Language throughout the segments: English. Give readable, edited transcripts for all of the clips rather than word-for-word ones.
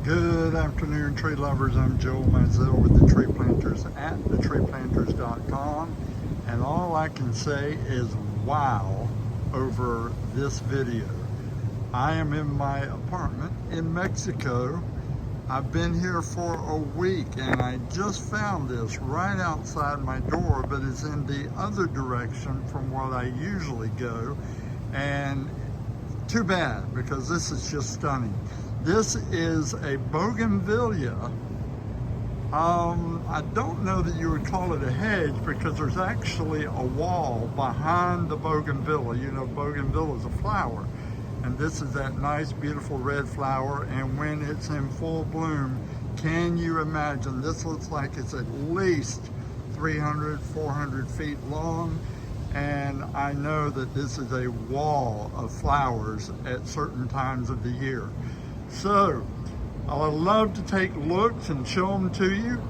Good afternoon, tree lovers. I'm Joe Mizell with the Tree Planters at thetreeplanters.com, and all I can say is wow over this video. I am in my apartment in Mexico. I've been here for a week and I just found this right outside my door, but it's in the other direction from what I usually go, and too bad because this is just stunning. This is a Bougainvillea. I don't know that you would call it a hedge because there's actually a wall behind the Bougainvillea. You know, Bougainvillea is a flower, and this is that nice, beautiful red flower. And when it's in full bloom, can you imagine? This looks like it's at least 300, 400 feet long. And I know that this is a wall of flowers at certain times of the year. So I would love to take looks and show them to you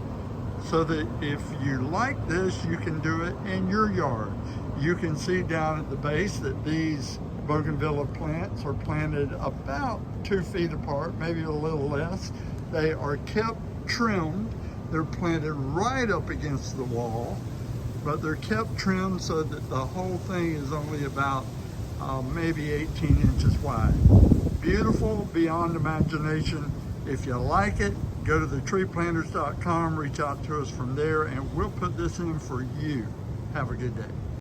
so that if you like this, you can do it in your yard. You can see down at the base that these Bougainvillea plants are planted about 2 feet apart, maybe a little less. They are kept trimmed. They're planted right up against the wall, but they're kept trimmed so that the whole thing is only about maybe 18 inches wide. Beautiful beyond imagination. If you like it, go to thetreeplanters.com, reach out to us from there, and we'll put this in for you. Have a good day.